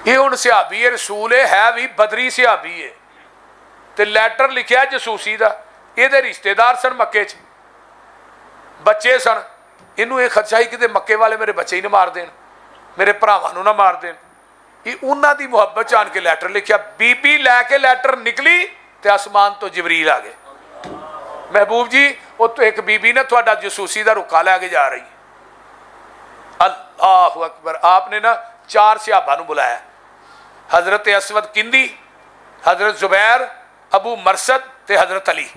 ये हुण सिहाबी है, रसूल है भी बदरी सिहाबी है, तो लैटर लिखिया जसूसी का। ये रिश्तेदार सन मक्के च, बच्चे सन। इनू ये खदशा ही कि मक्के वाले मेरे बच्चे ही ना मार देन, मेरे भरावां ना मार देन। ये उन्हां दी मुहब्बत च आन के लैटर लिखिया। बीबी लैके लैटर निकली तो आसमान तो जबरील आ गए, महबूब जी वो तो एक बीबी ने थोड़ा जसूसी का रुका लैके जा रही। अल्लाह अकबर। आपने ना 4 सहाबा नूं बुलाया, हजरत असवद किंदी, हजरत जुबैर, अबू मरसद ते हजरत अली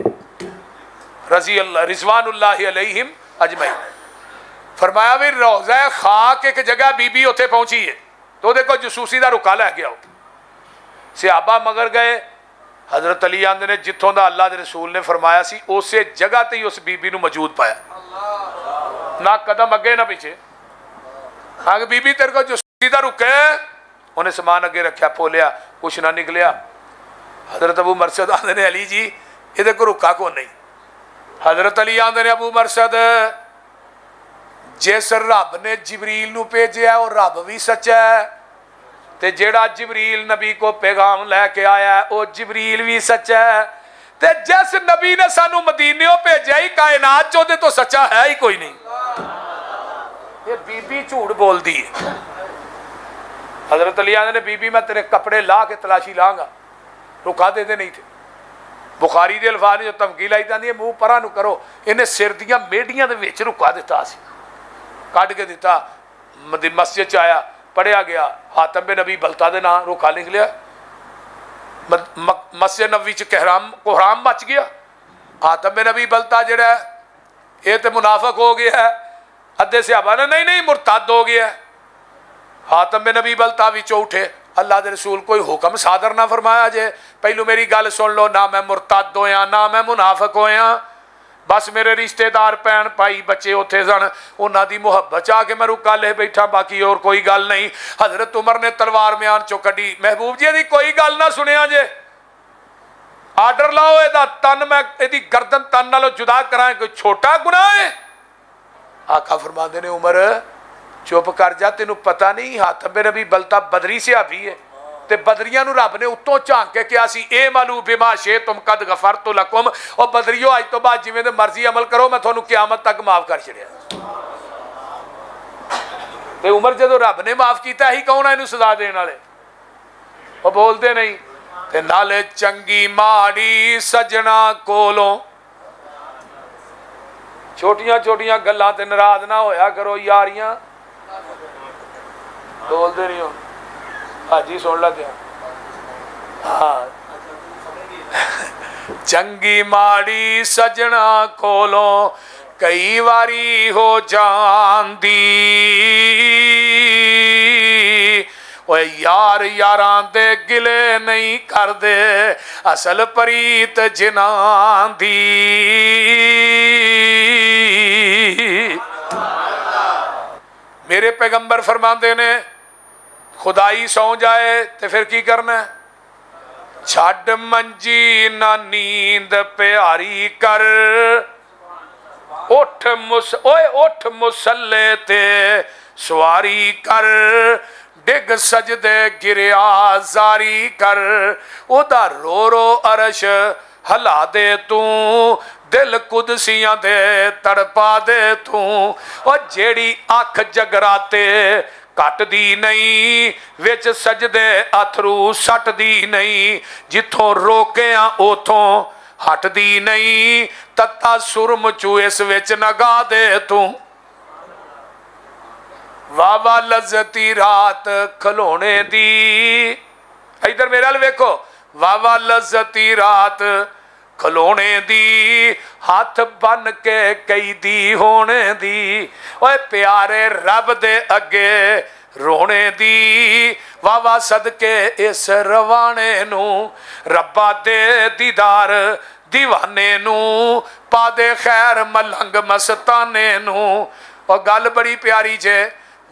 रजी अल्लाह रिजवानुल्लाहि अलैहिम अजमईन। फरमाया भी रोज़ा खाक एक जगह बीबी उत्थे पहुंची है, तो देखो जसूसी का रुका लैके आओ। सहाबा मगर गए। हजरत अली आंदे ने जिथों का अल्लाह के रसूल ने फरमाया सी उस जगह ते ही उस बीबी नूं मौजूद पाया, ना कदम अगे ना पीछे। हाँ बीबी तेरे को जसूसी का रुके, उन्हें समान अगे रखा, फोलिया, कुछ ना निकलिया। हजरत अबू मरसद आंदे ने अली जी ये को रुका को नहीं। हजरत अली आंदे ने अबू मरसद जिस रब ने जिबरील नूं भेजिया वो रब भी सच्चा है, ते जेड़ा जिबरील नबी को पैगाम लैके आया वो जिबरील भी सच्चा है, ते जिस नबी ने सानू मदीने भेजा ही कायनात चो तो सच्चा है ही कोई नहीं। ये बीबी झूठ बोलती है। हजरत अली ने बीबी मैं तेरे कपड़े ला के तलाशी लाँगा, रुका दे नहीं थे। बुखारी के अल्फाज जो धमकी लाई जाती है मूँह परा नूं करो, इन्हें सिर दियां मेढ़ियां दे विच रुका दिता सी, कढ़ के दिता। मस्जिद च आया, पढ़िया गया, हातम बिन नबी बलता दे नाम रुका लिख लिया। मस्जिद नबी च कोहराम मच गया। हातम बिन नबी बलता जड़ा ये तो मुनाफक हो गया है। अद्धे सहाबा ने नहीं नहीं मुरतद हो गया। हातम बिन नबी बलता विचों उठे, अल्लाह के रसूल कोई हुक्म सादर ना फरमाया जे, पहलू मेरी गल सुन लो, ना मैं मुरतद होया ना मैं मुनाफक होया, बस मेरे रिश्तेदार भैन भाई बच्चे उत्थे सन, उन्हां दी मुहब्बत च आके मैं रुका ले बैठा, बाकी और कोई गल नहीं। हजरत उमर ने तलवार म्यान चो कढ़ी, महबूब जी दी कोई गल ना सुनिया जे, आर्डर लाओ एदा तन मैं एदी गर्दन तन नालों जुदा करा, कोई छोटा गुनाह है? आका फरमाते ने उमर चुप कर जा, तेनू पता नहीं हातम बिन नबी बलता बदरी सिहाबी है, ते बदरियां नूं रब ने उत्तों झांक के कहा सी ए मालू बिमा शे तुम कद गफर तो लकुम, और बदरियो अज तो बाद जिवें दे मर्जी अमल करो, मैं तुहानू क़यामत तक माफ कर छड़िया। ते उमर जदों रब ने माफ किया ही कौन है इनू सजा देने वाले? वो बोलते नहीं। ते नाले चंगी माड़ी सजना कोलों, छोटियां छोटियां गल्लां ते नाराज ना होया करो यारियां, बोलते नहीं हो। हाजी सुन ला क्या? हाँ चंगी माड़ी सजना कोलों कई वारी हो जांदी, ओए यार यारां दे गिले नहीं करदे असल प्रीत जिन्हां दी। मेरे पैगंबर फरमाते ने खुदाई सौ जाए तो फिर की करना? छड़ मंजी ना नींद प्यारी कर, उठ उठ मुसल्ले ते सवारी कर, डिग सजदे गिरिया जारी कर, उदा रो रो अरश हला दे तू, दिल कुदसियां दे तड़पा दे तू, और जेड़ी अख जगराते कटदी नहीं, विच सजदे अथरू सटदी नहीं, जिथों रोकिया उथों हटदी नहीं, तत्ता सुरम चू इस विच नगा दे तू। वावा लज़ती रात खलोने दी, इधर मेरे वाल वेखो, वावा लज़ती रात खलोने दी, हाथ बन के कई दी होने दी, ओए प्यारे रब दे अगे रोने दी, वावा सदके इस रवाने नू, रब्बा दे दीदार दीवाने नू, पा दे खैर मलंग मस्ताने नू। और गल बड़ी प्यारी जे,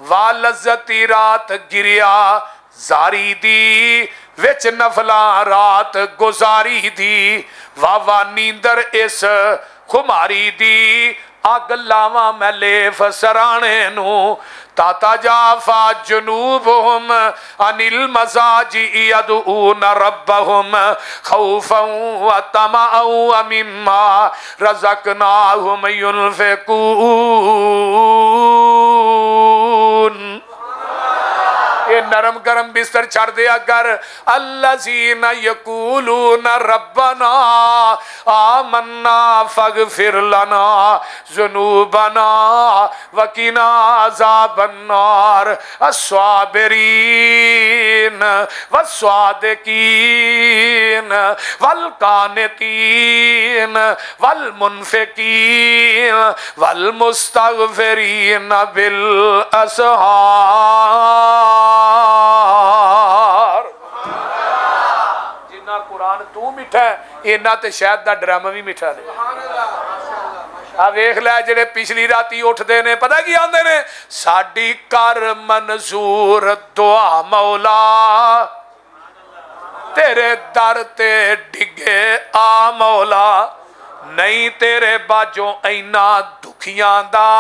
वा लज़ती रात गिरिया जारी दी, विच नफला रात गुजारी दी, वावा नींदर इस खुमारी दी, अग लावा मैं लेफ सराणे नू ताता जाफा जुनूबहुम अनिल मजाजी यदऊन रब्बहुम खौफन व तमअन व मिम्मा रज़क़नाहुम युनफ़िकून। ये नरम गरम बिस्तर छड़ दिया कर। अल्लज़ीना यक़ूलून रब्बना आमन्ना फग़फ़िर लना ज़ुनूबना वक़िना अज़ाबन्नार अस्साबिरीन वस्सादिकीन वल्कानितीन वल्मुनफ़िकीन वल्मुस्तग़फ़िरीन बिल असहार। जिन्ना कुरान तू मिठा है इन्ना ते शायद दा ड्रम भी मिठा ने। आ वेख लै जेड़े पिछली राती उठदे ने पता की आंदे ने साडी कर मंजूर दुआ मौला तेरे दर ते डिगे आ मौला नहीं तेरे बाजों इन्ना दुखियां दा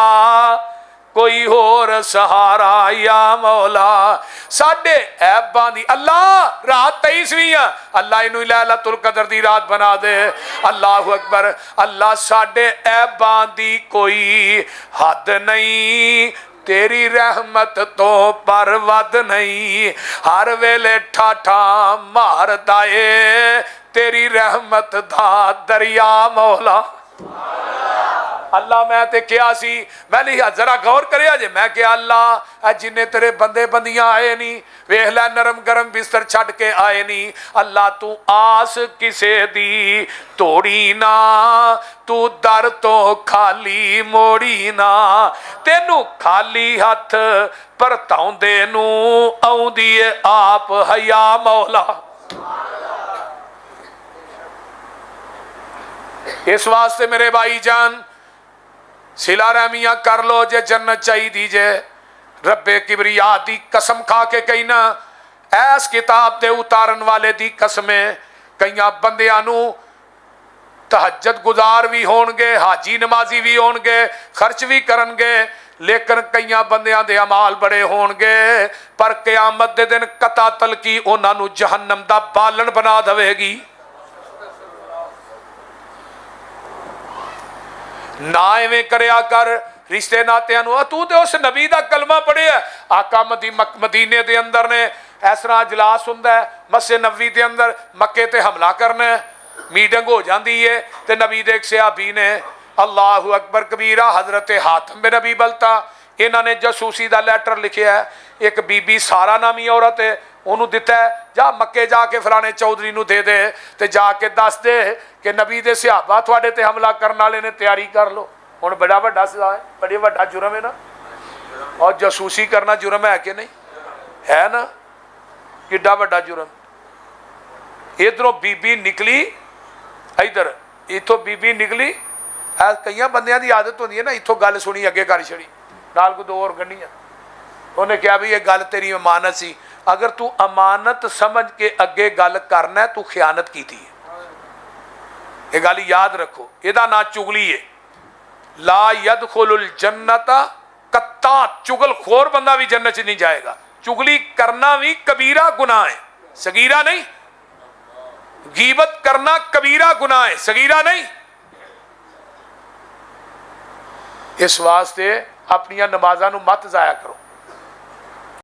कोई होर सहारा या मौला। साडे ऐबां दी अल्लाह रात 23वीं अल्लाह इनू लैलतुल कदर दी रात बना दे। अल्लाहु अकबर। अल्लाह साडे ऐबां दी कोई हद नहीं तेरी रहमत तो पर वद नहीं हर वेले ठाठा मारदा ए तेरी रहमत दा दरिया मौला। अल्लाह मैं ते क्या सी मैंने जरा गौर करे जे मैं क्या अल्लाह जिन्ने तेरे बंदे बंदियां आए नहीं वेख लै नरम गरम बिस्तर छड़ के आए नहीं। अल्लाह तू आस किसे दी तोड़ी ना तू दर तो खाली मोड़ी ना तेनू खाली हथ परताउंदे नू आउंदी ए आप हया मौला। इस वास्ते मेरे भाई जान सिला रहमियां कर लो जे जन्नत चाहिए जे। रब्बे किबरिया दी कसम खा के कहना ऐस किताब दे उतारन वाले दी कसमें कईयां बंदियां नू तहज्जुद गुजार भी होणगे हाजी नमाजी भी होणगे खर्च भी करनगे लेकिन कईयां बंदियां दे अमाल बड़े होणगे पर क़यामत दे दिन कता तलकी उन्हां नू जहन्नम दा बालन बना देवेगी। ना इवें करया कर रिश्ते नातियां नू तू ते उस नबी दा कलमा पढ़िया आका मदीने दे अंदर ने इस तरह इजलास हुंदा है मस्जिद नबवी दे अंदर मक्के ते हमला करना है मीटिंग हो जाती है ते नबी दे एक सहाबी ने अल्लाहु अकबर कबीरा हजरत हातिम बिन अबी बलता इन्होंने जसूसी का लैटर लिखिया है एक बीबी सारा नामी औरत है उन्होंने दिता है जा मक्के जाके फलाने चौधरी नू दे दे ते जाके दस दे कि नबी दे सहाबा तुहाडे ते हमला करने वाले ने तैयारी कर लो। हुण बड़ा वड्डा सजा है बड़ी वड्डा जुर्म है ना और जसूसी करना जुर्म है कि नहीं है ना किड्डा वड्डा जुर्म। इधरों बीबी निकली इधर इथों बीबी निकली कई बंदियां दी आदत होंदी है ना इथों गल सुनी अगे कर छड़ी नाल को दो और गंढियां उन्हें कहा भी ये गल तेरी अमानत सी अगर तू अमानत समझ के अगे गल करना है तू खयानत की थी। ये गल याद रखो इहदा ना चुगली है। ला यदखुलुल जन्नता कत्ता चुगलखोर बंदा भी जन्नत नहीं जाएगा। चुगली करना भी कबीरा गुनाह है सगीरा नहीं। गीबत करना कबीरा गुनाह है सगीरा नहीं। इस वास्ते अपनिया नमाज़ां नूं मत जाया करो।